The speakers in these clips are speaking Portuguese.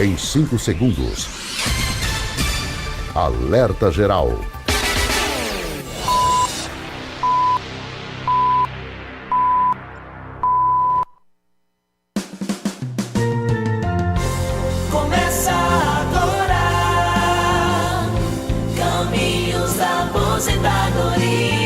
em 5 segundos. Alerta Geral. Começa agora, Caminhos da Aposentadoria.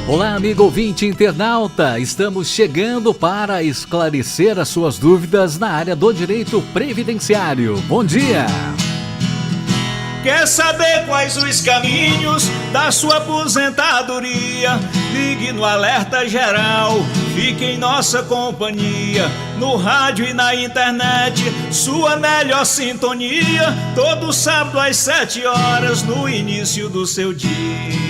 Olá, amigo ouvinte internauta, estamos chegando para esclarecer as suas dúvidas na área do direito previdenciário. Bom dia! Quer saber quais os caminhos da sua aposentadoria? Ligue no Alerta Geral, fique em nossa companhia, no rádio e na internet, sua melhor sintonia, todo sábado às 7 horas, no início do seu dia.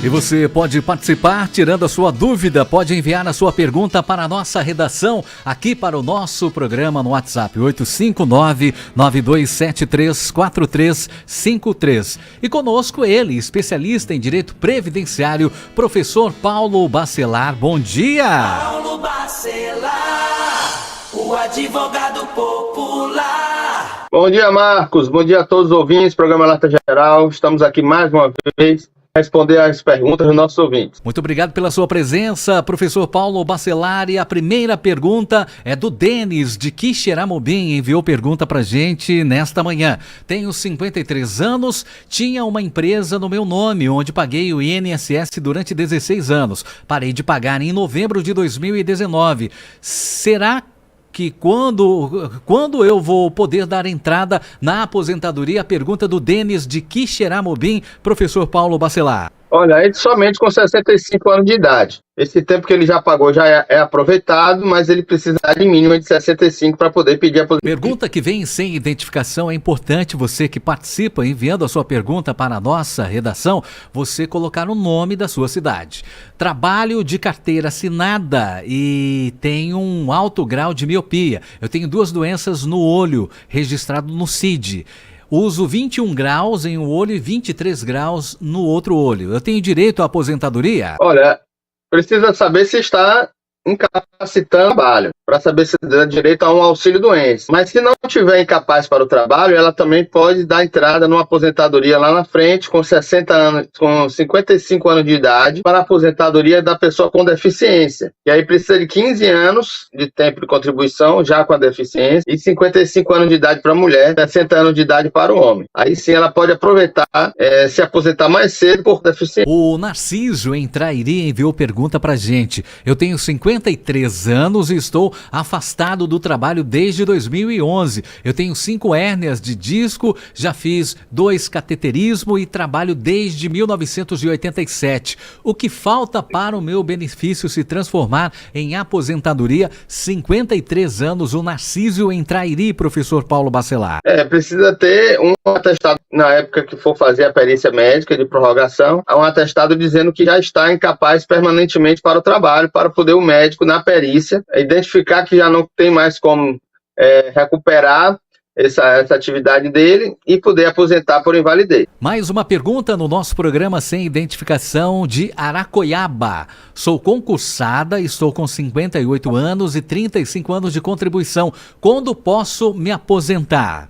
E você pode participar tirando a sua dúvida, pode enviar a sua pergunta para a nossa redação, aqui para o nosso programa no WhatsApp, 859-9273-4353. E conosco ele, especialista em direito previdenciário, professor Paulo Bacelar. Bom dia! Paulo Bacelar, o advogado popular. Bom dia, Marcos. Bom dia a todos os ouvintes, programa Alerta Geral. Estamos aqui mais uma vez responder as perguntas dos nossos ouvintes. Muito obrigado pela sua presença, professor Paulo Bacelar. E a primeira pergunta é do Denis, de Quixeramobim, enviou pergunta pra gente nesta manhã. Tenho 53 anos, tinha uma empresa no meu nome, onde paguei o INSS durante 16 anos. Parei de pagar em novembro de 2019. Será que quando eu vou poder dar entrada na aposentadoria? A pergunta do Denis de Quixeramobim, professor Paulo Bacelar. Olha, ele somente com 65 anos de idade. Esse tempo que ele já pagou já é aproveitado, mas ele precisa de mínimo de 65 para poder pedir a aposentadoria. Pergunta que vem sem identificação. É importante você que participa, enviando a sua pergunta para a nossa redação, você colocar o nome da sua cidade. Trabalho de carteira assinada e tenho um alto grau de miopia. Eu tenho 2 doenças no olho, registrado no CID. Uso 21 graus em um olho e 23 graus no outro olho. Eu tenho direito à aposentadoria? Olha, precisa saber se está incapacitando o trabalho, para saber se dá direito a um auxílio-doença. Mas se não tiver incapaz para o trabalho, ela também pode dar entrada numa aposentadoria lá na frente, com 60 anos, com 55 anos de idade, para a aposentadoria da pessoa com deficiência. E aí precisa de 15 anos de tempo de contribuição, já com a deficiência, e 55 anos de idade para a mulher, 60 anos de idade para o homem. Aí sim ela pode aproveitar, se aposentar mais cedo por deficiência. O Narciso em Trairi enviou pergunta pra gente. Eu tenho 53 anos e estou afastado do trabalho desde 2011. Eu tenho 5 hérnias de disco, já fiz 2 cateterismo e trabalho desde 1987. O que falta para o meu benefício se transformar em aposentadoria? 53 anos, o Narciso em Trairi, professor Paulo Bacelar. Precisa ter um atestado, na época que for fazer a perícia médica de prorrogação, um atestado dizendo que já está incapaz permanentemente para o trabalho, para poder o médico, na perícia, identificar que já não tem mais como recuperar essa atividade dele e poder aposentar por invalidez. Mais uma pergunta no nosso programa sem identificação, de Aracoiaba. Sou concursada, estou com 58 anos e 35 anos de contribuição. Quando posso me aposentar?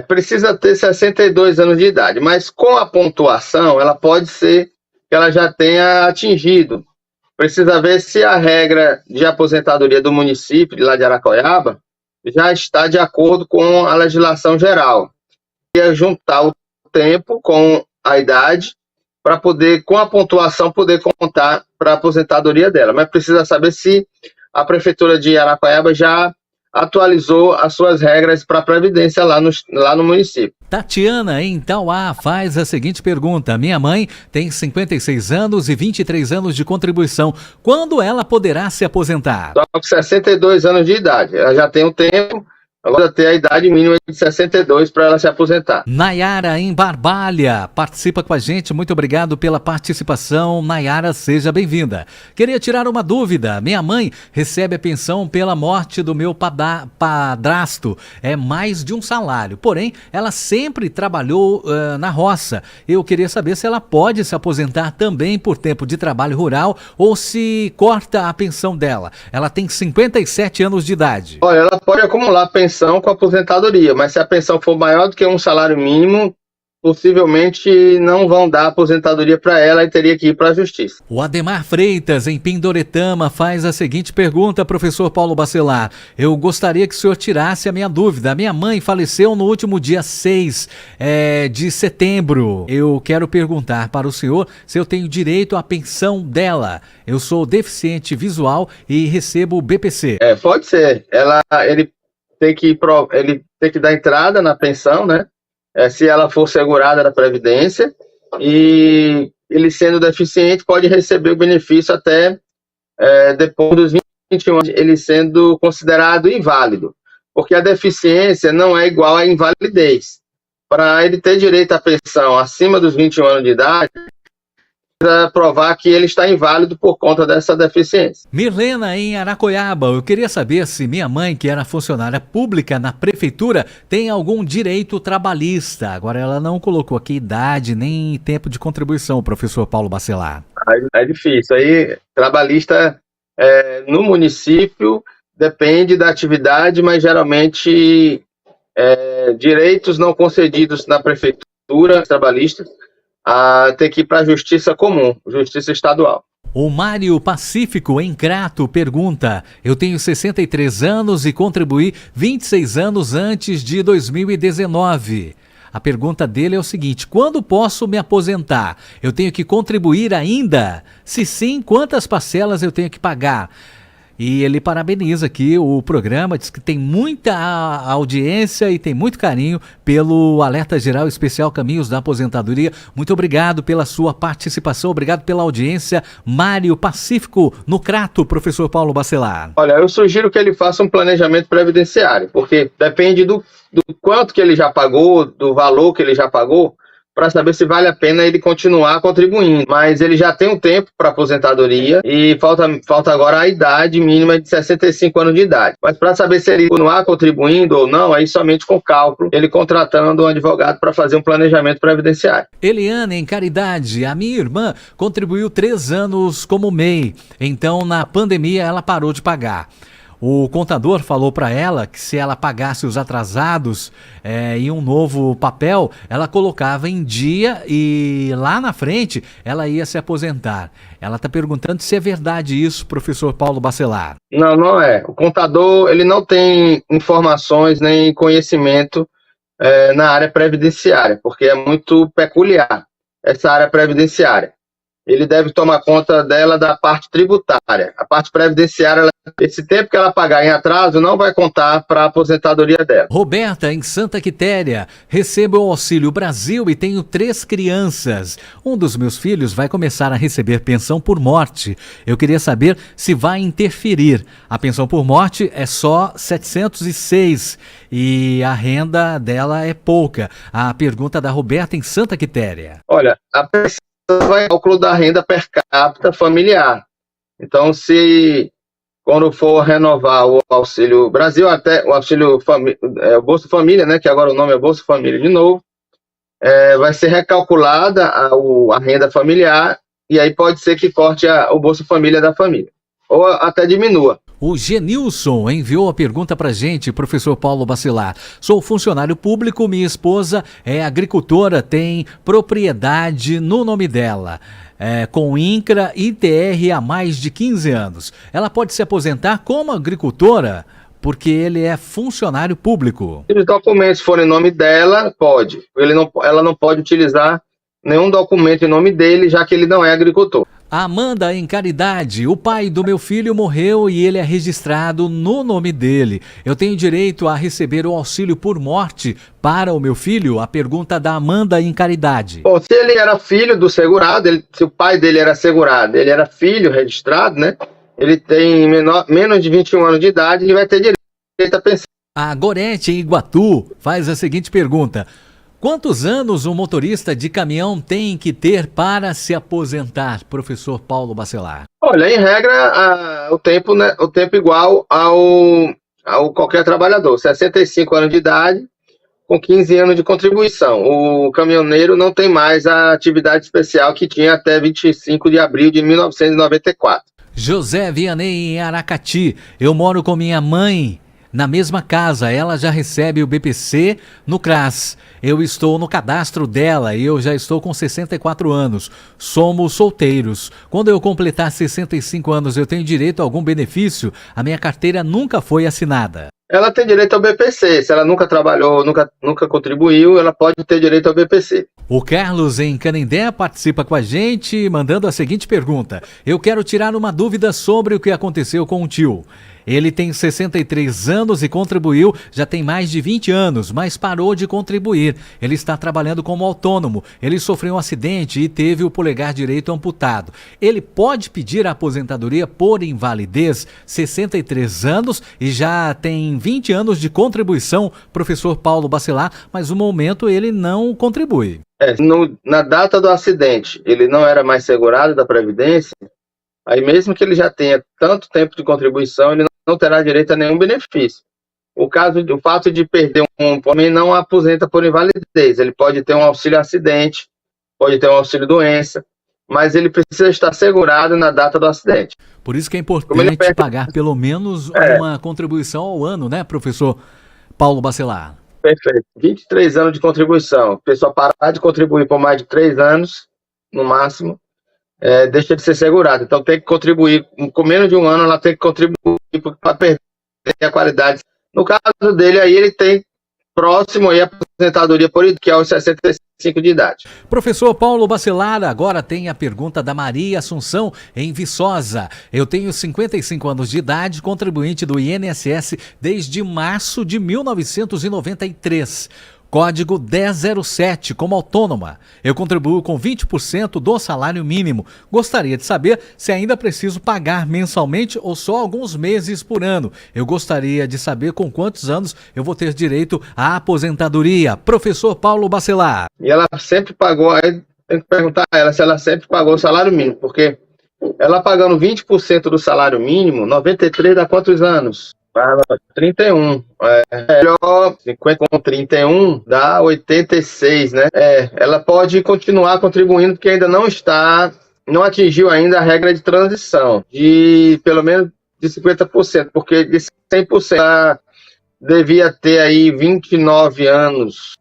Precisa ter 62 anos de idade, mas com a pontuação, ela pode ser que ela já tenha atingido. Precisa ver se a regra de aposentadoria do município de lá de Aracoiaba já está de acordo com a legislação geral. E juntar o tempo com a idade para poder, com a pontuação, poder contar para a aposentadoria dela. Mas precisa saber se a Prefeitura de Aracoiaba já atualizou as suas regras para a Previdência lá no município. Tatiana, em Tauá, faz a seguinte pergunta. Minha mãe tem 56 anos e 23 anos de contribuição. Quando ela poderá se aposentar? Só com 62 anos de idade. Ela já tem um tempo agora ter a idade mínima de 62 para ela se aposentar. Nayara em Barbalha participa com a gente. Muito obrigado pela participação. Nayara, seja bem-vinda. Queria tirar uma dúvida. Minha mãe recebe a pensão pela morte do meu padrasto. É mais de um salário. Porém, ela sempre trabalhou na roça. Eu queria saber se ela pode se aposentar também por tempo de trabalho rural ou se corta a pensão dela. Ela tem 57 anos de idade. Olha, ela pode acumular pensão com aposentadoria, mas se a pensão for maior do que um salário mínimo, possivelmente não vão dar aposentadoria para ela e teria que ir para a justiça. O Ademar Freitas, em Pindoretama, faz a seguinte pergunta, professor Paulo Bacelar. Eu gostaria que o senhor tirasse a minha dúvida. A minha mãe faleceu no último dia 6 de setembro. Eu quero perguntar para o senhor se eu tenho direito à pensão dela. Eu sou deficiente visual e recebo o BPC. Pode ser. Ele tem que dar entrada na pensão, né? Se ela for segurada da Previdência, e ele sendo deficiente pode receber o benefício até depois dos 21 anos, ele sendo considerado inválido, porque a deficiência não é igual à invalidez. Para ele ter direito à pensão acima dos 21 anos de idade, precisa provar que ele está inválido por conta dessa deficiência. Mirlena, em Aracoiaba, eu queria saber se minha mãe, que era funcionária pública na prefeitura, tem algum direito trabalhista. Agora, ela não colocou aqui idade nem tempo de contribuição, professor Paulo Bacelar. É difícil. Aí, trabalhista no município depende da atividade, mas geralmente direitos não concedidos na prefeitura, trabalhistas, ter que ir para a justiça comum, justiça estadual. O Mário Pacífico, em Crato, pergunta: eu tenho 63 anos e contribuí 26 anos antes de 2019. A pergunta dele é o seguinte: quando posso me aposentar? Eu tenho que contribuir ainda? Se sim, quantas parcelas eu tenho que pagar? E ele parabeniza aqui o programa, diz que tem muita audiência e tem muito carinho pelo Alerta Geral Especial Caminhos da Aposentadoria. Muito obrigado pela sua participação, obrigado pela audiência. Mário Pacífico, no Crato, professor Paulo Bacelar. Olha, eu sugiro que ele faça um planejamento previdenciário, porque depende do quanto que ele já pagou, do valor que ele já pagou, para saber se vale a pena ele continuar contribuindo. Mas ele já tem um tempo para aposentadoria e falta agora a idade mínima de 65 anos de idade. Mas para saber se ele continuar contribuindo ou não, aí somente com cálculo, ele contratando um advogado para fazer um planejamento previdenciário. Eliane, em Caridade, a minha irmã contribuiu 3 anos como MEI, então na pandemia ela parou de pagar. O contador falou para ela que se ela pagasse os atrasados em um novo papel, ela colocava em dia e lá na frente ela ia se aposentar. Ela está perguntando se é verdade isso, professor Paulo Bacelar. Não, não é. O contador ele não tem informações nem conhecimento na área previdenciária, porque é muito peculiar essa área previdenciária. Ele deve tomar conta dela da parte tributária. A parte previdenciária, esse tempo que ela pagar em atraso, não vai contar para a aposentadoria dela. Roberta, em Santa Quitéria, recebo o Auxílio Brasil e tenho 3 crianças. Um dos meus filhos vai começar a receber pensão por morte. Eu queria saber se vai interferir. A pensão por morte é só 706 e a renda dela é pouca. A pergunta da Roberta, em Santa Quitéria. Olha, a pensão vai cálculo da renda per capita familiar. Então, se quando for renovar o Auxílio Brasil, até o Auxílio o Bolsa Família, né, que agora o nome é Bolsa Família de novo, vai ser recalculada a renda familiar e aí pode ser que corte o Bolsa Família da família, ou até diminua. O Genilson enviou a pergunta pra gente, professor Paulo Bacelar. Sou funcionário público, minha esposa é agricultora, tem propriedade no nome dela, com INCRA e TR há mais de 15 anos. Ela pode se aposentar como agricultora porque ele é funcionário público. Se os documentos forem em nome dela, pode. Ela não pode utilizar nenhum documento em nome dele, já que ele não é agricultor. Amanda, em Caridade, o pai do meu filho morreu e ele é registrado no nome dele. Eu tenho direito a receber o auxílio por morte para o meu filho? A pergunta da Amanda, em Caridade. Bom, se ele era filho do segurado, se o pai dele era segurado, ele era filho registrado, né? Ele tem menos de 21 anos de idade, ele vai ter direito à pensão. A Gorete, em Iguatu, faz a seguinte pergunta: quantos anos um motorista de caminhão tem que ter para se aposentar, professor Paulo Bacelar? Olha, em regra, o tempo, né, o tempo igual ao qualquer trabalhador, 65 anos de idade, com 15 anos de contribuição. O caminhoneiro não tem mais a atividade especial que tinha até 25 de abril de 1994. José Vianney, em Aracati: eu moro com minha mãe na mesma casa, ela já recebe o BPC no CRAS. Eu estou no cadastro dela e eu já estou com 64 anos. Somos solteiros. Quando eu completar 65 anos, eu tenho direito a algum benefício? A minha carteira nunca foi assinada. Ela tem direito ao BPC. Se ela nunca trabalhou, nunca contribuiu, ela pode ter direito ao BPC. O Carlos, em Canindé, participa com a gente, mandando a seguinte pergunta: eu quero tirar uma dúvida sobre o que aconteceu com o tio. Ele tem 63 anos e contribuiu já tem mais de 20 anos, mas parou de contribuir. Ele está trabalhando como autônomo. Ele sofreu um acidente e teve o polegar direito amputado. Ele pode pedir a aposentadoria por invalidez, 63 anos e já tem 20 anos de contribuição, professor Paulo Bacelar, mas no momento ele não contribui. Na data do acidente, ele não era mais segurado da Previdência, aí mesmo que ele já tenha tanto tempo de contribuição, ele não terá direito a nenhum benefício. O fato de perder um homem não aposenta por invalidez. Ele pode ter um auxílio acidente, pode ter um auxílio doença, mas ele precisa estar segurado na data do acidente. Por isso que é importante pagar pelo menos uma contribuição ao ano, né, professor Paulo Bacelar? Perfeito. 23 anos de contribuição. A pessoa parar de contribuir por mais de 3 anos, no máximo, deixa de ser segurado. Então tem que contribuir, com menos de um ano ela tem que contribuir para perder a qualidade. No caso dele, aí ele tem próximo aí a aposentadoria por idade, que é os 65 de idade. Professor Paulo Bacelar, agora tem a pergunta da Maria Assunção, em Viçosa. Eu tenho 55 anos de idade, contribuinte do INSS desde março de 1993. Código 1007, como autônoma. Eu contribuo com 20% do salário mínimo. Gostaria de saber se ainda preciso pagar mensalmente ou só alguns meses por ano. Eu gostaria de saber com quantos anos eu vou ter direito à aposentadoria. Professor Paulo Bacelar. E ela sempre pagou, aí tem que perguntar a ela se ela sempre pagou o salário mínimo, porque ela pagando 20% do salário mínimo, 93 dá quantos anos? 31. Melhor, 50 com 31 dá 86, né? Ela pode continuar contribuindo porque ainda não atingiu ainda a regra de transição, de pelo menos de 50%, porque de 100% ela devia ter aí 29 anos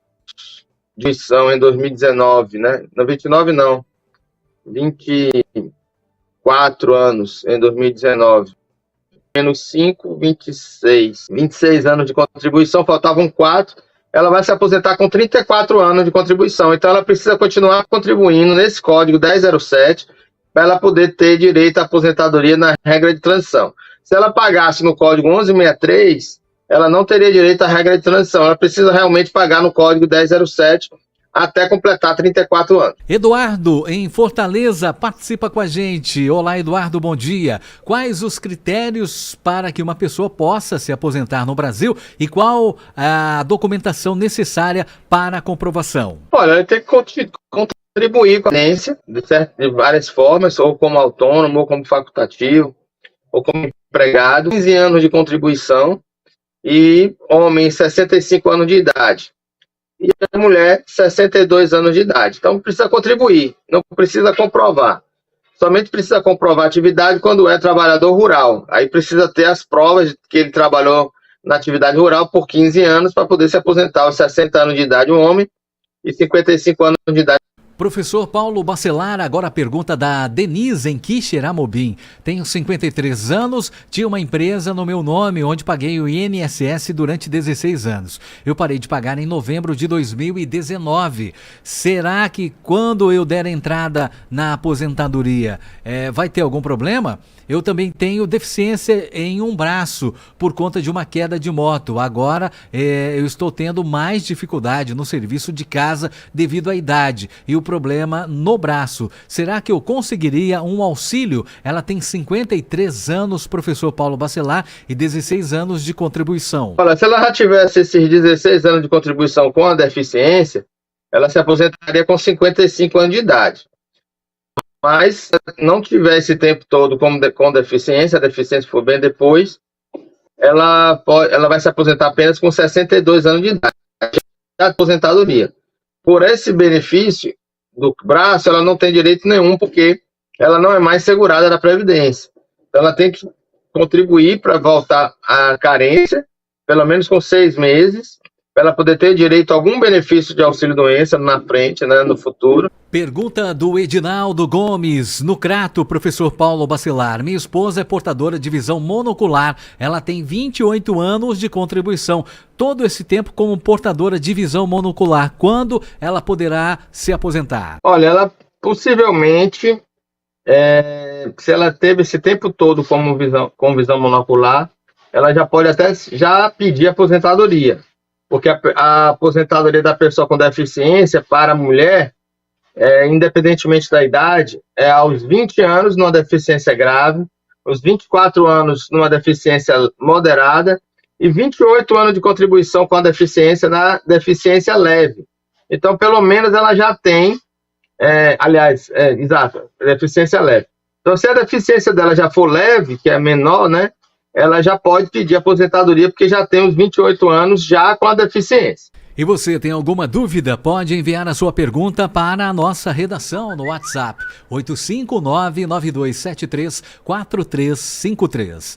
de missão em 2019, né? Não, 29 não, 24 anos em 2019. Menos 5, 26. 26 anos de contribuição, faltavam 4. Ela vai se aposentar com 34 anos de contribuição. Então, ela precisa continuar contribuindo nesse código 1007 para ela poder ter direito à aposentadoria na regra de transição. Se ela pagasse no código 1163, ela não teria direito à regra de transição. Ela precisa realmente pagar no código 1007 até completar 34 anos. Eduardo, em Fortaleza, participa com a gente. Olá, Eduardo, bom dia. Quais os critérios para que uma pessoa possa se aposentar no Brasil e qual a documentação necessária para a comprovação? Olha, ele tem que contribuir com a previdência de várias formas, ou como autônomo, ou como facultativo, ou como empregado. 15 anos de contribuição e homem 65 anos de idade. E a mulher, 62 anos de idade. Então, precisa contribuir, não precisa comprovar. Somente precisa comprovar a atividade quando é trabalhador rural. Aí precisa ter as provas de que ele trabalhou na atividade rural por 15 anos para poder se aposentar aos 60 anos de idade um homem e 55 anos de idade. Professor Paulo Bacelar, agora a pergunta da Denise, em Quixeramobim. Tenho 53 anos, tinha uma empresa no meu nome onde paguei o INSS durante 16 anos. Eu parei de pagar em novembro de 2019. Será que quando eu der entrada na aposentadoria vai ter algum problema? Eu também tenho deficiência em um braço por conta de uma queda de moto. Agora eu estou tendo mais dificuldade no serviço de casa devido à idade e o problema no braço. Será que eu conseguiria um auxílio? Ela tem 53 anos, professor Paulo Bacelar, e 16 anos de contribuição. Olha, se ela já tivesse esses 16 anos de contribuição com a deficiência, ela se aposentaria com 55 anos de idade. Mas se não tiver esse tempo todo com deficiência, a deficiência for bem depois, ela vai se aposentar apenas com 62 anos de idade, de aposentadoria. Por esse benefício do braço, ela não tem direito nenhum, porque ela não é mais segurada da Previdência. Então, ela tem que contribuir para voltar à carência, pelo menos com 6 meses, para ela poder ter direito a algum benefício de auxílio-doença na frente, né, no futuro. Pergunta do Edinaldo Gomes, no Crato, professor Paulo Bacelar. Minha esposa é portadora de visão monocular. Ela tem 28 anos de contribuição. Todo esse tempo como portadora de visão monocular. Quando ela poderá se aposentar? Olha, ela possivelmente, se ela teve esse tempo todo com visão monocular, ela já pode até já pedir aposentadoria. Porque a aposentadoria da pessoa com deficiência para a mulher, independentemente da idade, é aos 20 anos numa deficiência grave, aos 24 anos numa deficiência moderada e 28 anos de contribuição com a deficiência na deficiência leve. Então, pelo menos ela já tem, deficiência leve. Então, se a deficiência dela já for leve, que é menor, né, ela já pode pedir aposentadoria, porque já tem os 28 anos já com a deficiência. E você tem alguma dúvida? Pode enviar a sua pergunta para a nossa redação no WhatsApp 859-9273-4353.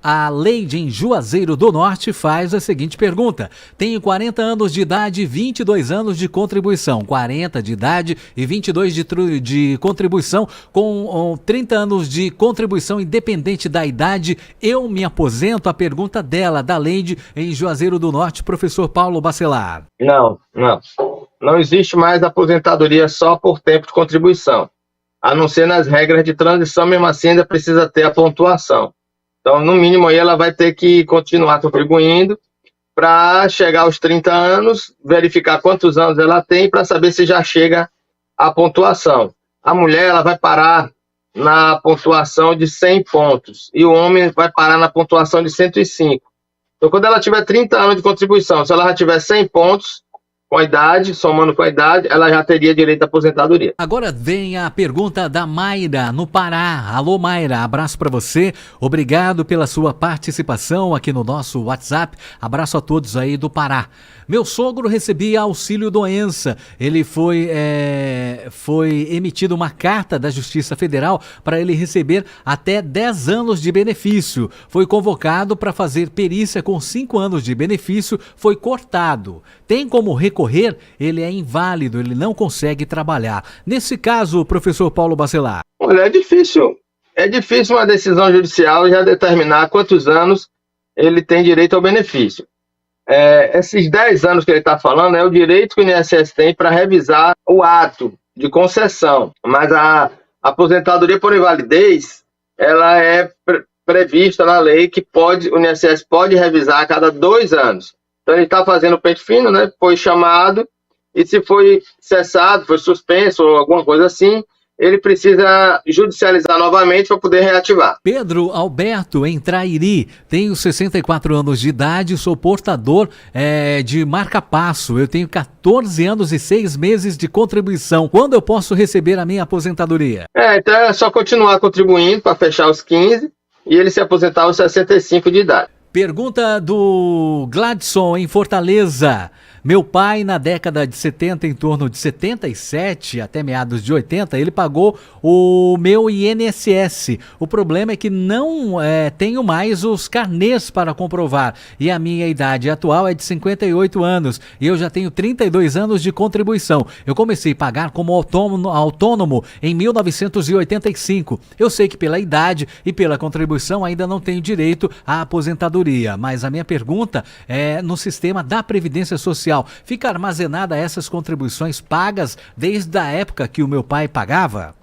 A Leide em Juazeiro do Norte faz a seguinte pergunta. Tenho 40 anos de idade e 22 anos de contribuição. 40 de idade e 22 de contribuição. Com 30 anos de contribuição independente da idade, eu me aposento? A pergunta dela, da Leide em Juazeiro do Norte, professor Paulo Bacelar. Não. Não existe mais aposentadoria só por tempo de contribuição. A não ser nas regras de transição, mesmo assim ainda precisa ter a pontuação. Então, no mínimo, aí ela vai ter que continuar contribuindo para chegar aos 30 anos, verificar quantos anos ela tem para saber se já chega à pontuação. A mulher ela vai parar na pontuação de 100 pontos e o homem vai parar na pontuação de 105. Então, quando ela tiver 30 anos de contribuição, se ela já tiver 100 pontos com a idade, somando com a idade, ela já teria direito à aposentadoria. Agora vem a pergunta da Mayra, no Pará. Alô, Mayra, abraço para você. Obrigado pela sua participação aqui no nosso WhatsApp. Abraço a todos aí do Pará. Meu sogro recebia auxílio doença. Ele foi emitida uma carta da Justiça Federal para ele receber até 10 anos de benefício. Foi convocado para fazer perícia com 5 anos de benefício, foi cortado. Tem como recorrer? Ele é inválido, ele não consegue trabalhar. Nesse caso, professor Paulo Bacelar. Olha, é difícil uma decisão judicial já determinar quantos anos ele tem direito ao benefício. Esses 10 anos que ele está falando é o direito que o INSS tem para revisar o ato de concessão, mas a aposentadoria por invalidez, ela é prevista na lei que o INSS pode revisar a cada 2 anos. Então ele está fazendo o pente fino, né? Foi chamado, e se foi cessado, foi suspenso ou alguma coisa assim, ele precisa judicializar novamente para poder reativar. Pedro Alberto, em Trairi, tenho 64 anos de idade, sou portador de marca-passo. Eu tenho 14 anos e 6 meses de contribuição. Quando eu posso receber a minha aposentadoria? Então é só continuar contribuindo para fechar os 15 e ele se aposentar aos 65 de idade. Pergunta do Gladson, em Fortaleza. Meu pai, na década de 70, em torno de 77 até meados de 80, ele pagou o meu INSS. O problema é que não tenho mais os carnês para comprovar. E a minha idade atual é de 58 anos. E eu já tenho 32 anos de contribuição. Eu comecei a pagar como autônomo em 1985. Eu sei que pela idade e pela contribuição ainda não tenho direito à aposentadoria. Mas a minha pergunta é no sistema da Previdência Social. Fica armazenada essas contribuições pagas desde a época que o meu pai pagava?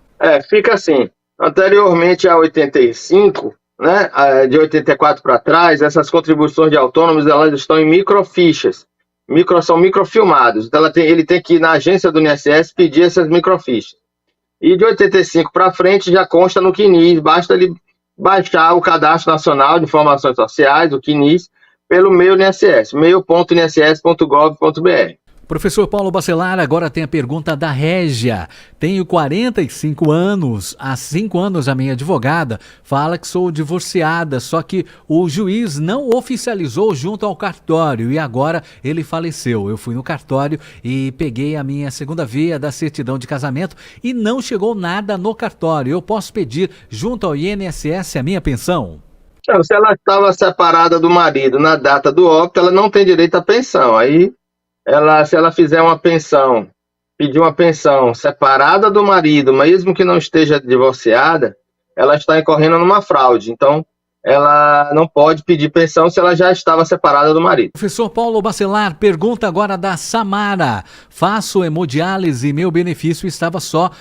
Fica assim. Anteriormente a 85, né, de 84 para trás, essas contribuições de autônomos elas estão em microfichas. São microfilmados. Então ele tem que ir na agência do INSS pedir essas microfichas. E de 85 para frente já consta no CNIS, basta ele baixar o Cadastro Nacional de Informações Sociais, o CNIS, pelo MEI INSS, meu.inss.gov.br. Professor Paulo Bacelar, agora tem a pergunta da Régia. Tenho 45 anos, há 5 anos a minha advogada fala que sou divorciada, só que o juiz não oficializou junto ao cartório e agora ele faleceu. Eu fui no cartório e peguei a minha segunda via da certidão de casamento e não chegou nada no cartório. Eu posso pedir junto ao INSS a minha pensão? Não, se ela estava separada do marido na data do óbito, ela não tem direito à pensão. Aí se ela fizer uma pensão, pedir uma pensão separada do marido, mesmo que não esteja divorciada, ela está incorrendo numa fraude. Então, ela não pode pedir pensão se ela já estava separada do marido. Professor Paulo Bacelar, pergunta agora da Samara. Faço hemodiálise e meu benefício estava só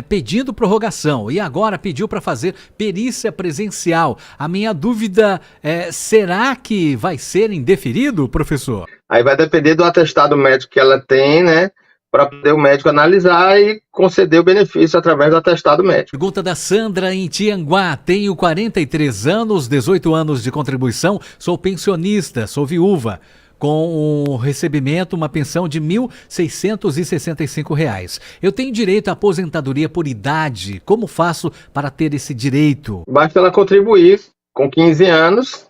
pedindo prorrogação e agora pediu para fazer perícia presencial. A minha dúvida é, será que vai ser indeferido, professor? Aí vai depender do atestado médico que ela tem, né? Para poder o médico analisar e conceder o benefício através do atestado médico. Pergunta da Sandra em Tianguá. Tenho 43 anos, 18 anos de contribuição, sou pensionista, sou viúva, com um recebimento, uma pensão de R$ 1.665. Eu tenho direito à aposentadoria por idade. Como faço para ter esse direito? Basta ela contribuir com 15 anos,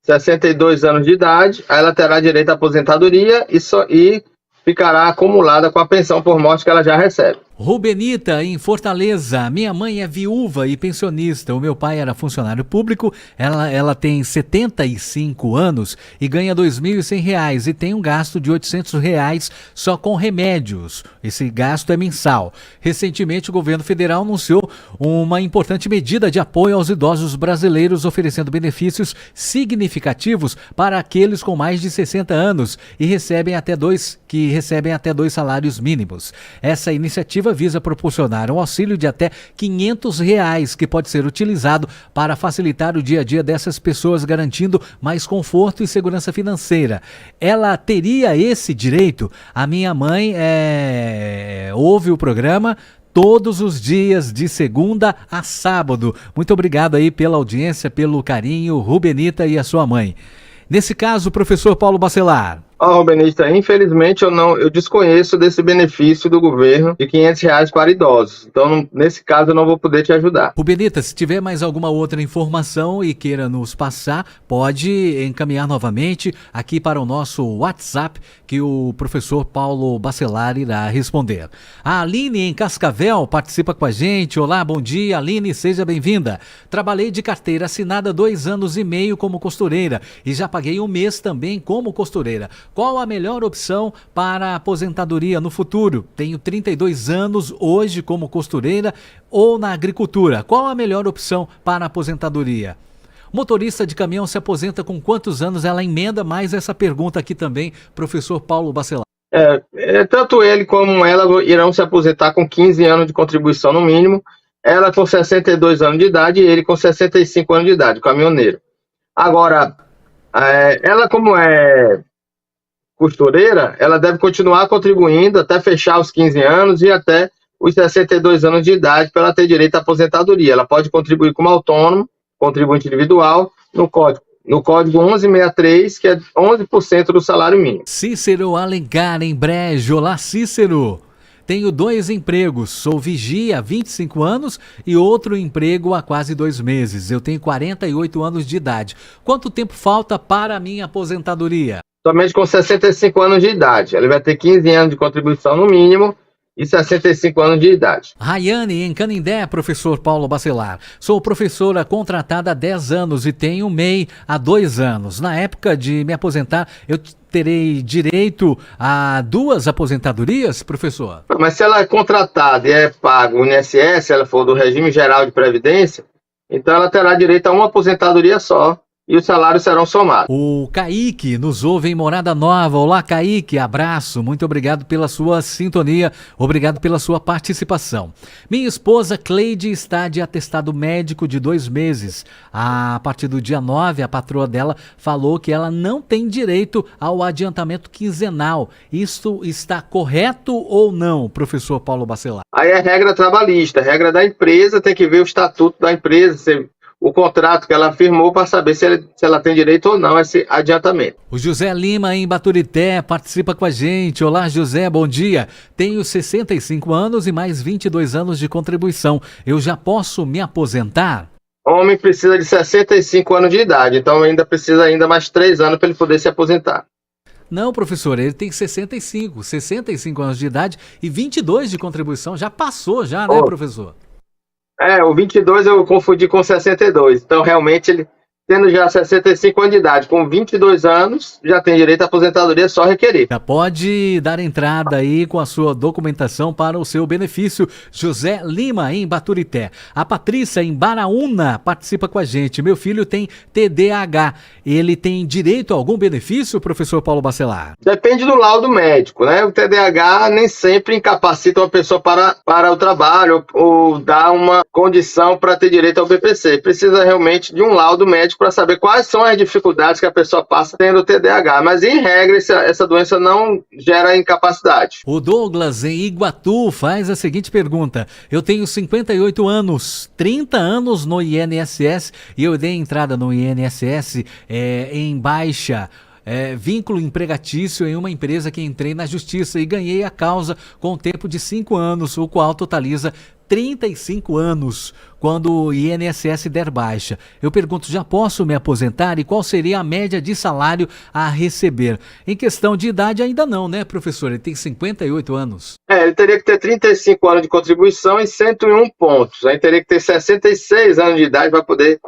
62 anos de idade, aí ela terá direito à aposentadoria e ficará acumulada com a pensão por morte que ela já recebe. Rubenita, em Fortaleza. Minha mãe é viúva e pensionista. O meu pai era funcionário público. Ela tem 75 anos e ganha R$ 2.100 e tem um gasto de R$ 800 só com remédios. Esse gasto é mensal. Recentemente, o governo federal anunciou uma importante medida de apoio aos idosos brasileiros, oferecendo benefícios significativos para aqueles com mais de 60 anos e recebem até dois salários mínimos. Essa iniciativa visa proporcionar um auxílio de até R$ 500 que pode ser utilizado para facilitar o dia a dia dessas pessoas, garantindo mais conforto e segurança financeira. Ela teria esse direito? A minha mãe ouve o programa todos os dias, de segunda a sábado. Muito obrigado aí pela audiência, pelo carinho, Rubenita e a sua mãe. Nesse caso, professor Paulo Bacelar. Rubenita, infelizmente eu desconheço desse benefício do governo de R$ 500 para idosos. Então, nesse caso, eu não vou poder te ajudar. Rubenita, se tiver mais alguma outra informação e queira nos passar, pode encaminhar novamente aqui para o nosso WhatsApp, que o professor Paulo Bacelar irá responder. A Aline, em Cascavel, participa com a gente. Olá, bom dia, Aline, seja bem-vinda. Trabalhei de carteira assinada 2 anos e meio como costureira e já paguei 1 mês também como costureira. Qual a melhor opção para a aposentadoria no futuro? Tenho 32 anos hoje como costureira ou na agricultura. Qual a melhor opção para a aposentadoria? Motorista de caminhão se aposenta com quantos anos? Ela emenda mais essa pergunta aqui também, professor Paulo Bacelar. Tanto ele como ela irão se aposentar com 15 anos de contribuição no mínimo, ela com 62 anos de idade e ele com 65 anos de idade, caminhoneiro. Agora, ela como é costureira, ela deve continuar contribuindo até fechar os 15 anos e até os 62 anos de idade para ela ter direito à aposentadoria. Ela pode contribuir como autônomo, contribuinte individual, no código 1163, que é 11% do salário mínimo. Cícero Alencar, em Brejo. Olá, Cícero. Tenho 2 empregos, sou vigia há 25 anos e outro emprego há quase 2 meses. Eu tenho 48 anos de idade. Quanto tempo falta para a minha aposentadoria? Somente com 65 anos de idade. Ele vai ter 15 anos de contribuição no mínimo e 65 anos de idade. Rayane, em Canindé, professor Paulo Bacelar. Sou professora contratada há 10 anos e tenho MEI há 2 anos. Na época de me aposentar, eu terei direito a 2 aposentadorias, professor? Mas se ela é contratada e é pago o INSS, se ela for do regime geral de previdência, então ela terá direito a uma aposentadoria só. e os salários serão somados. O Kaique nos ouve em Morada Nova. Olá, Kaique, abraço, muito obrigado pela sua sintonia, obrigado pela sua participação. Minha esposa Cleide está de atestado médico de 2 meses. A partir do dia 9, a patroa dela falou que ela não tem direito ao adiantamento quinzenal. Isso está correto ou não, professor Paulo Bacelar? Aí é regra trabalhista, regra da empresa, tem que ver o estatuto da empresa, o contrato que ela firmou para saber se ela tem direito ou não a esse adiantamento. O José Lima, em Baturité, participa com a gente. Olá, José, bom dia. Tenho 65 anos e mais 22 anos de contribuição. Eu já posso me aposentar? O homem precisa de 65 anos de idade, então ainda precisa mais 3 anos para ele poder se aposentar. Não, professor, ele tem 65 anos de idade e 22 de contribuição. Já passou, né, professor? O 22 eu confundi com 62. Então, realmente, ele, tendo já 65 anos de idade, com 22 anos, já tem direito à aposentadoria, só requerer. Já pode dar entrada aí com a sua documentação para o seu benefício. José Lima, em Baturité. A Patrícia, em Baraúna, participa com a gente. Meu filho tem TDAH. Ele tem direito a algum benefício, professor Paulo Bacelar? Depende do laudo médico, né? O TDAH nem sempre incapacita uma pessoa para o trabalho ou dá uma condição para ter direito ao BPC. Precisa realmente de um laudo médico para saber quais são as dificuldades que a pessoa passa tendo TDAH. Mas, em regra, essa doença não gera incapacidade. O Douglas, em Iguatu, faz a seguinte pergunta. Eu tenho 58 anos, 30 anos no INSS e eu dei entrada no INSS em baixa. Vínculo empregatício em uma empresa que entrei na justiça e ganhei a causa com tempo de 5 anos, o qual totaliza 35 anos quando o INSS der baixa. Eu pergunto, já posso me aposentar e qual seria a média de salário a receber? Em questão de idade ainda não, né, professor? Ele tem 58 anos. Ele teria que ter 35 anos de contribuição e 101 pontos. Aí teria que ter 66 anos de idade para poder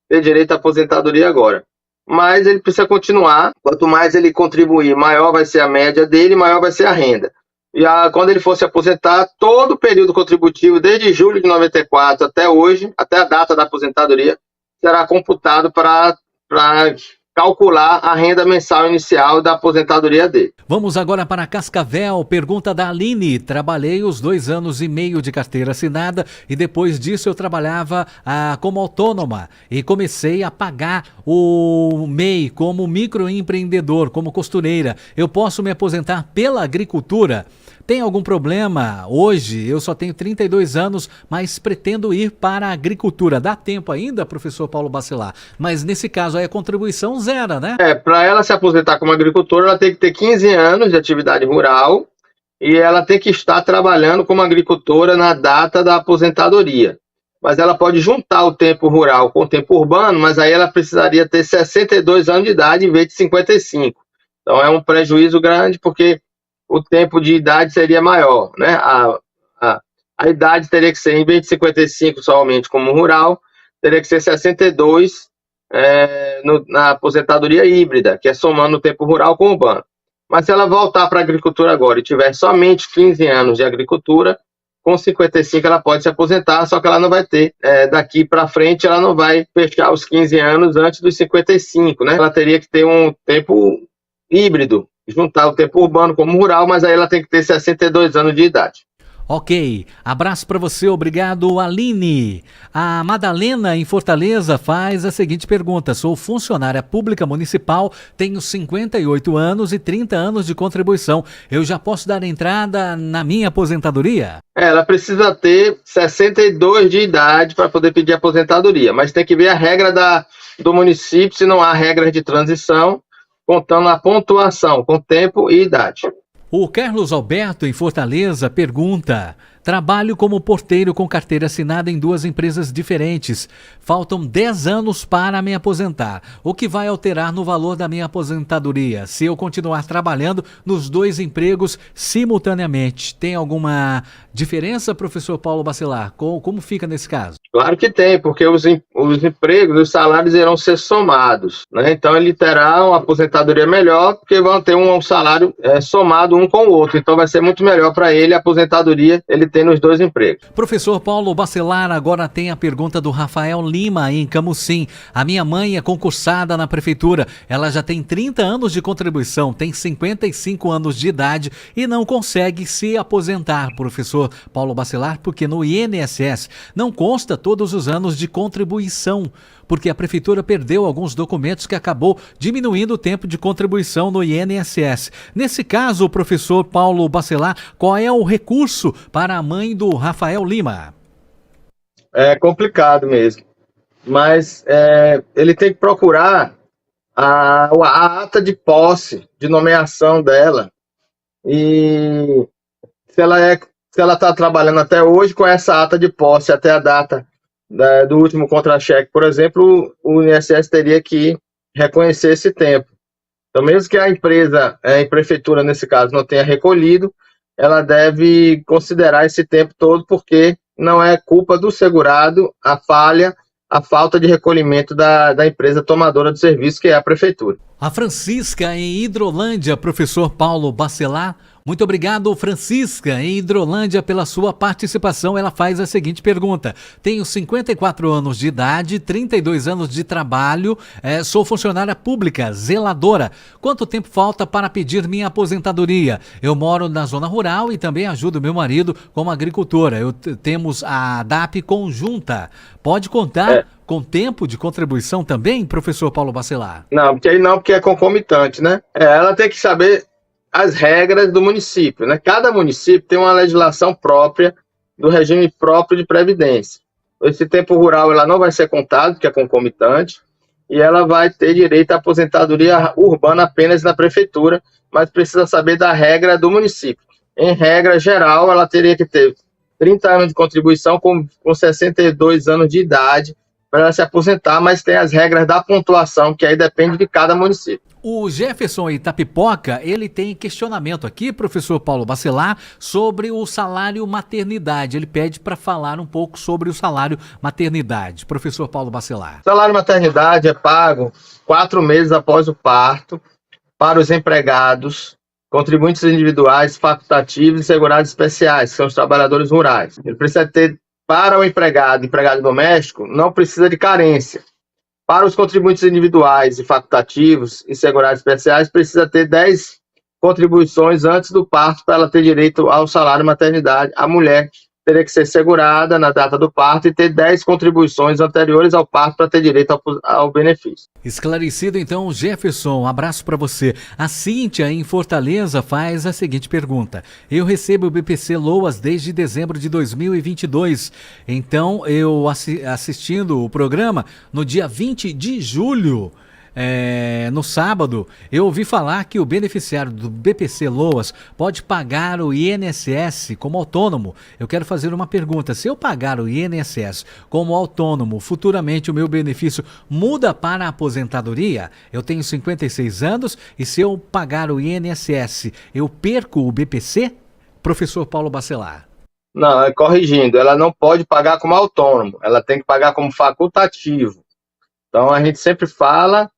ter direito à aposentadoria agora. Mas ele precisa continuar. Quanto mais ele contribuir, maior vai ser a média dele, maior vai ser a renda. E quando ele for se aposentar, todo o período contributivo, desde julho de 94 até hoje, até a data da aposentadoria, será computado para calcular a renda mensal inicial da aposentadoria dele. Vamos agora para Cascavel. Pergunta da Aline. Trabalhei os 2 anos e meio de carteira assinada e depois disso eu trabalhava como autônoma e comecei a pagar o MEI como microempreendedor, como costureira. Eu posso me aposentar pela agricultura? Tem algum problema? Hoje eu só tenho 32 anos, mas pretendo ir para a agricultura. Dá tempo ainda, professor Paulo Bacelar? Mas nesse caso aí a contribuição zero, né? Para ela se aposentar como agricultora, ela tem que ter 15 anos de atividade rural e ela tem que estar trabalhando como agricultora na data da aposentadoria. Mas ela pode juntar o tempo rural com o tempo urbano, mas aí ela precisaria ter 62 anos de idade em vez de 55. Então é um prejuízo grande porque o tempo de idade seria maior, né? A idade teria que ser, em vez de 55 somente como rural, teria que ser 62 na aposentadoria híbrida, que é somando o tempo rural com o urbano. Mas se ela voltar para a agricultura agora e tiver somente 15 anos de agricultura, com 55 ela pode se aposentar, só que ela não vai ter, daqui para frente, ela não vai fechar os 15 anos antes dos 55, né? Ela teria que ter um tempo híbrido, juntar o tempo urbano como rural, mas aí ela tem que ter 62 anos de idade. Ok, abraço para você, obrigado, Aline. A Madalena, em Fortaleza, faz a seguinte pergunta. Sou funcionária pública municipal, tenho 58 anos e 30 anos de contribuição. Eu já posso dar entrada na minha aposentadoria? Ela precisa ter 62 de idade para poder pedir aposentadoria, mas tem que ver a regra do município, se não há regras de transição, contando a pontuação com tempo e idade. O Carlos Alberto, em Fortaleza, pergunta: trabalho como porteiro com carteira assinada em 2 empresas diferentes. Faltam 10 anos para me aposentar. O que vai alterar no valor da minha aposentadoria se eu continuar trabalhando nos 2 empregos simultaneamente? Tem alguma diferença, professor Paulo Bacelar? Como fica nesse caso? Claro que tem, porque os empregos, os salários irão ser somados, né? Então ele terá uma aposentadoria melhor, porque vão ter um salário somado um com o outro. Então vai ser muito melhor para ele a aposentadoria, ele tem nos dois empregos. Professor Paulo Bacelar, agora tem a pergunta do Rafael Lima, em Camusim. A minha mãe é concursada na prefeitura. Ela já tem 30 anos de contribuição, tem 55 anos de idade e não consegue se aposentar, professor Paulo Bacelar, porque no INSS não consta todos os anos de contribuição, porque a prefeitura perdeu alguns documentos que acabou diminuindo o tempo de contribuição no INSS. Nesse caso, professor Paulo Bacelar, qual é o recurso para a mãe do Rafael Lima? É complicado mesmo, mas ele tem que procurar a ata de posse, de nomeação dela, e se ela está trabalhando até hoje com essa ata de posse até a data do último contra-cheque, por exemplo, o INSS teria que reconhecer esse tempo. Então, mesmo que a empresa, a prefeitura nesse caso, não tenha recolhido, ela deve considerar esse tempo todo, porque não é culpa do segurado a falta de recolhimento da empresa tomadora do serviço, que é a prefeitura. A Francisca, em Hidrolândia, professor Paulo Bacelar. Muito obrigado, Francisca, em Hidrolândia, pela sua participação. Ela faz a seguinte pergunta: tenho 54 anos de idade, 32 anos de trabalho, sou funcionária pública, zeladora. Quanto tempo falta para pedir minha aposentadoria? Eu moro na zona rural e também ajudo meu marido como agricultora. Temos a DAP conjunta. Pode contar com tempo de contribuição também, professor Paulo Bacelar? Não, porque é concomitante, né? Ela tem que saber as regras do município, né? Cada município tem uma legislação própria, do regime próprio de previdência. Esse tempo rural ela não vai ser contado, porque é concomitante, e ela vai ter direito à aposentadoria urbana apenas na prefeitura, mas precisa saber da regra do município. Em regra geral, ela teria que ter 30 anos de contribuição com 62 anos de idade para ela se aposentar, mas tem as regras da pontuação, que aí depende de cada município. O Jefferson Itapipoca, ele tem questionamento aqui, professor Paulo Bacelar, sobre o salário maternidade. Ele pede para falar um pouco sobre o salário maternidade. Professor Paulo Bacelar. O salário maternidade é pago 4 meses após o parto para os empregados, contribuintes individuais, facultativos e segurados especiais, que são os trabalhadores rurais. Ele precisa ter, para o empregado doméstico, não precisa de carência. Para os contribuintes individuais e facultativos e segurados especiais, precisa ter 10 contribuições antes do parto para ela ter direito ao salário maternidade. A mulher teria que ser segurada na data do parto e ter 10 contribuições anteriores ao parto para ter direito ao benefício. Esclarecido então, Jefferson, um abraço para você. A Cíntia, em Fortaleza, faz a seguinte pergunta: eu recebo o BPC Loas desde dezembro de 2022, então eu assistindo o programa no dia 20 de julho, no sábado, eu ouvi falar que o beneficiário do BPC Loas pode pagar o INSS como autônomo. Eu quero fazer uma pergunta: se eu pagar o INSS como autônomo, futuramente o meu benefício muda para a aposentadoria? Eu tenho 56 anos e se eu pagar o INSS, eu perco o BPC? Professor Paulo Bacelar. Não, corrigindo, ela não pode pagar como autônomo, ela tem que pagar como facultativo. Então a gente sempre fala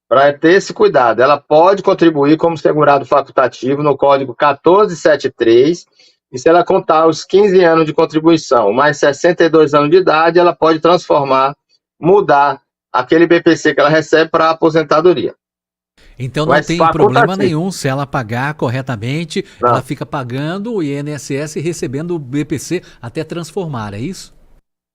para ter esse cuidado. Ela pode contribuir como segurado facultativo no código 1473, e se ela contar os 15 anos de contribuição, mais 62 anos de idade, ela pode mudar aquele BPC que ela recebe para a aposentadoria. Então não tem problema nenhum se ela pagar corretamente, ela fica pagando o INSS e recebendo o BPC até transformar, é isso?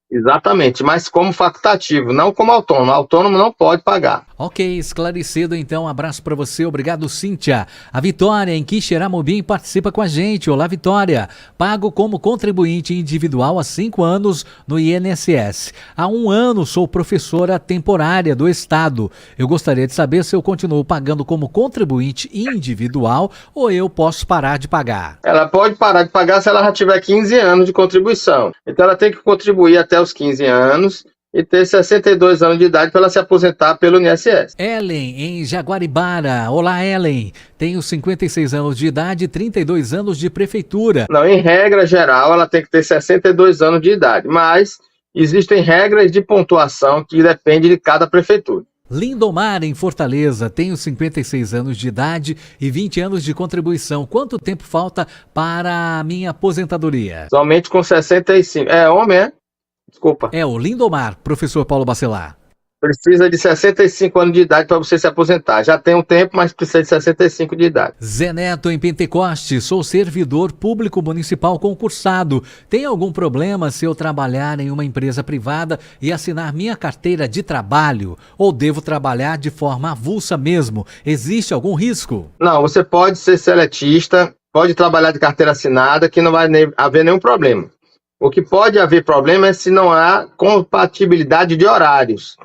Exatamente, mas como facultativo, não como autônomo. Autônomo não pode pagar. Ok, esclarecido então, abraço para você, obrigado, Cíntia. A Vitória, em Quixeramobim, participa com a gente. Olá, Vitória. Pago como contribuinte individual há 5 anos no INSS. Há 1 ano sou professora temporária do Estado. Eu gostaria de saber se eu continuo pagando como contribuinte individual ou eu posso parar de pagar. Ela pode parar de pagar se ela já tiver 15 anos de contribuição. Então ela tem que contribuir até os 15 anos e ter 62 anos de idade para ela se aposentar pelo INSS. Ellen, em Jaguaribara. Olá, Ellen. Tenho 56 anos de idade e 32 anos de prefeitura. Não, em regra geral, ela tem que ter 62 anos de idade, mas existem regras de pontuação que dependem de cada prefeitura. Lindomar, em Fortaleza, tenho 56 anos de idade e 20 anos de contribuição. Quanto tempo falta para a minha aposentadoria? Somente com 65. É homem, é? Desculpa. É o Lindomar, professor Paulo Bacelar. Precisa de 65 anos de idade para você se aposentar. Já tem um tempo, mas precisa de 65 de idade. Zé Neto, em Pentecoste, sou servidor público municipal concursado. Tem algum problema se eu trabalhar em uma empresa privada e assinar minha carteira de trabalho? Ou devo trabalhar de forma avulsa mesmo? Existe algum risco? Não, você pode ser seletista, pode trabalhar de carteira assinada, que não vai haver nenhum problema. O que pode haver problema é se não há compatibilidade de horários.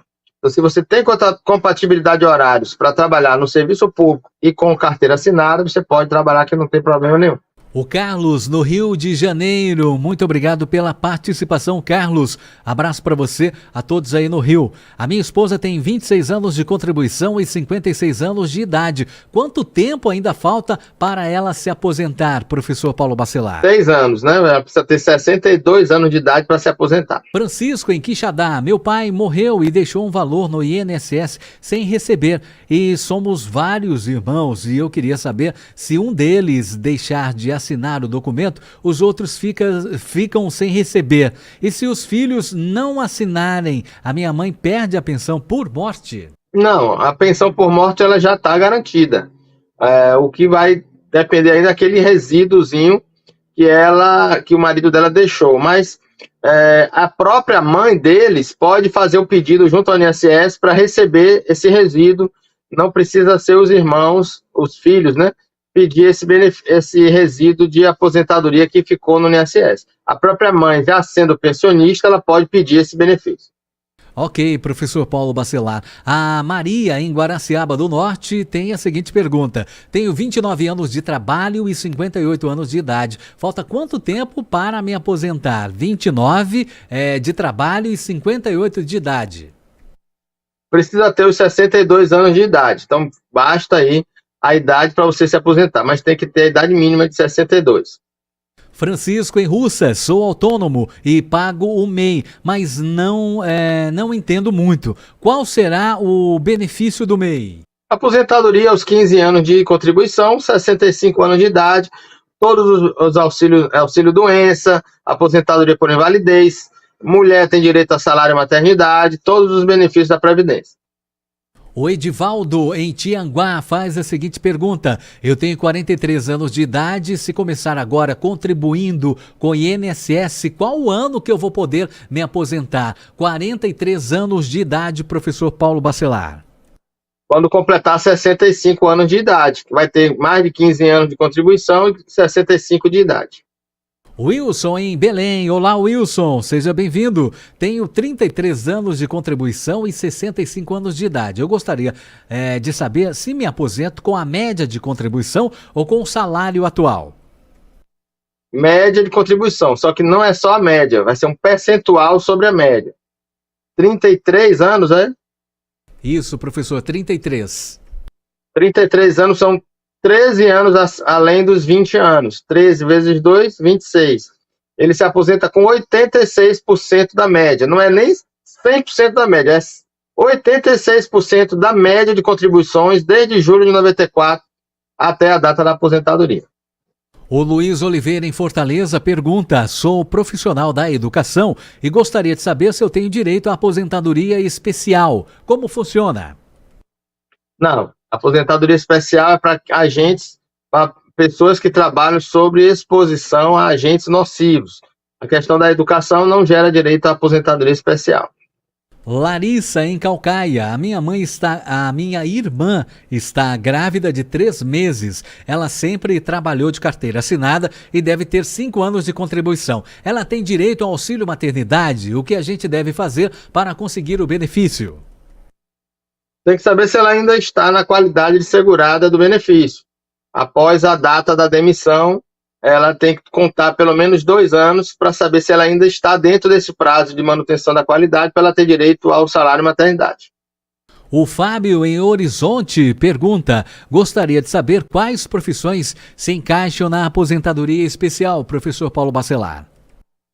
Então, se você tem compatibilidade de horários para trabalhar no serviço público e com carteira assinada, você pode trabalhar que não tem problema nenhum. O Carlos, no Rio de Janeiro. Muito obrigado pela participação, Carlos. Abraço para você, a todos aí no Rio. A minha esposa tem 26 anos de contribuição e 56 anos de idade. Quanto tempo ainda falta para ela se aposentar, professor Paulo Bacelar? 6 anos, né? Ela precisa ter 62 anos de idade para se aposentar. Francisco, em Quixadá. Meu pai morreu e deixou um valor no INSS sem receber. E somos vários irmãos e eu queria saber se um deles deixar de assinar o documento, os outros ficam sem receber. E se os filhos não assinarem, a minha mãe perde a pensão por morte? Não, a pensão por morte ela já está garantida. O que vai depender ainda daquele resíduozinho que o marido dela deixou. Mas a própria mãe deles pode fazer o pedido junto ao INSS para receber esse resíduo. Não precisa ser os irmãos, os filhos, né? Pedir esse resíduo de aposentadoria que ficou no INSS. A própria mãe, já sendo pensionista, ela pode pedir esse benefício. Ok, professor Paulo Bacelar. A Maria, em Guaraciaba do Norte, tem a seguinte pergunta. Tenho 29 anos de trabalho e 58 anos de idade. Falta quanto tempo para me aposentar? 29 de trabalho e 58 de idade. Precisa ter os 62 anos de idade. Então, basta aí a idade para você se aposentar, mas tem que ter a idade mínima de 62. Francisco, em Russas, sou autônomo e pago o MEI, mas não entendo muito. Qual será o benefício do MEI? Aposentadoria aos 15 anos de contribuição, 65 anos de idade, todos os auxílio doença, aposentadoria por invalidez, mulher tem direito a salário e maternidade, todos os benefícios da Previdência. O Edivaldo, em Tianguá, faz a seguinte pergunta. Eu tenho 43 anos de idade, se começar agora contribuindo com o INSS, qual o ano que eu vou poder me aposentar? 43 anos de idade, professor Paulo Bacelar. Quando completar 65 anos de idade, que vai ter mais de 15 anos de contribuição e 65 de idade. Wilson, em Belém. Olá, Wilson, seja bem-vindo. Tenho 33 anos de contribuição e 65 anos de idade. Eu gostaria de saber se me aposento com a média de contribuição ou com o salário atual. Média de contribuição, só que não é só a média, vai ser um percentual sobre a média. 33 anos, é? Isso, professor, 33. 33 anos são 13 anos além dos 20 anos. 13 vezes 2, 26. Ele se aposenta com 86% da média. Não é nem 100% da média, é 86% da média de contribuições desde julho de 94 até a data da aposentadoria. O Luiz Oliveira, em Fortaleza, pergunta: sou profissional da educação e gostaria de saber se eu tenho direito à aposentadoria especial. Como funciona? Não. Aposentadoria especial é para agentes, para pessoas que trabalham sobre exposição a agentes nocivos. A questão da educação não gera direito à aposentadoria especial. Larissa, em Calcaia. A minha irmã está grávida de 3 meses. Ela sempre trabalhou de carteira assinada e deve ter 5 anos de contribuição. Ela tem direito ao auxílio maternidade. O que a gente deve fazer para conseguir o benefício? Tem que saber se ela ainda está na qualidade de segurada do benefício. Após a data da demissão, ela tem que contar pelo menos 2 anos para saber se ela ainda está dentro desse prazo de manutenção da qualidade para ela ter direito ao salário e maternidade. O Fábio, em Horizonte, pergunta: gostaria de saber quais profissões se encaixam na aposentadoria especial, professor Paulo Bacelar.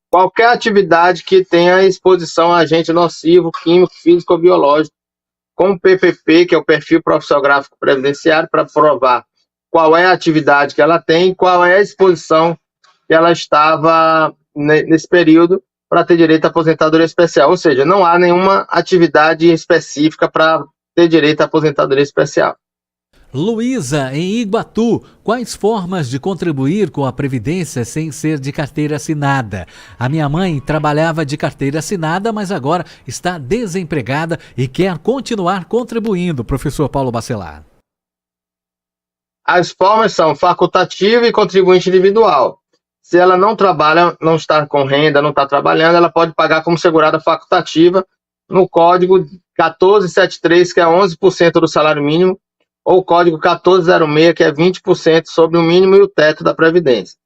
Qualquer atividade que tenha exposição a agente nocivo, químico, físico ou biológico, com o PPP, que é o Perfil Profissional Gráfico Previdenciário, para provar qual é a atividade que ela tem, qual é a exposição que ela estava nesse período para ter direito à aposentadoria especial. Ou seja, não há nenhuma atividade específica para ter direito à aposentadoria especial. Luísa, em Iguatu, quais formas de contribuir com a Previdência sem ser de carteira assinada? A minha mãe trabalhava de carteira assinada, mas agora está desempregada e quer continuar contribuindo, professor Paulo Bacelar. As formas são facultativa e contribuinte individual. Se ela não trabalha, não está com renda, não está trabalhando, ela pode pagar como segurada facultativa no código 1473, que é 11% do salário mínimo, ou o código 1406, que é 20% sobre o mínimo e o teto da Previdência.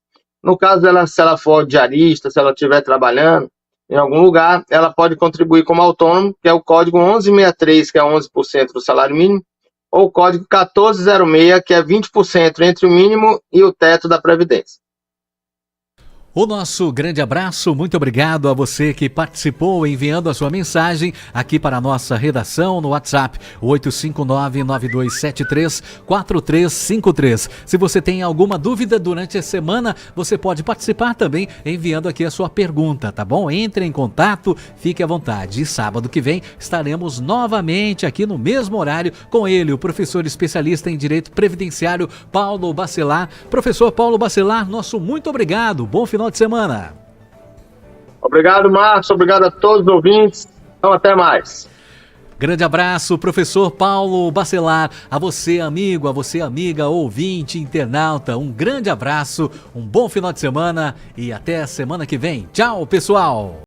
No caso dela, se ela for diarista, se ela estiver trabalhando em algum lugar, ela pode contribuir como autônomo, que é o código 1163, que é 11% do salário mínimo, ou o código 1406, que é 20% entre o mínimo e o teto da Previdência. O nosso grande abraço, muito obrigado a você que participou enviando a sua mensagem aqui para a nossa redação no WhatsApp 859-9273-4353. Se você tem alguma dúvida durante a semana, você pode participar também enviando aqui a sua pergunta, tá bom? Entre em contato, fique à vontade. E sábado que vem estaremos novamente aqui no mesmo horário com ele, o professor especialista em Direito Previdenciário, Paulo Bacelar. Professor Paulo Bacelar, nosso muito obrigado. Bom final de semana. Obrigado, Marcos. Obrigado a todos os ouvintes. Então, até mais. Grande abraço, professor Paulo Bacelar. A você, amigo, a você, amiga, ouvinte, internauta. Um grande abraço, um bom final de semana e até a semana que vem. Tchau, pessoal.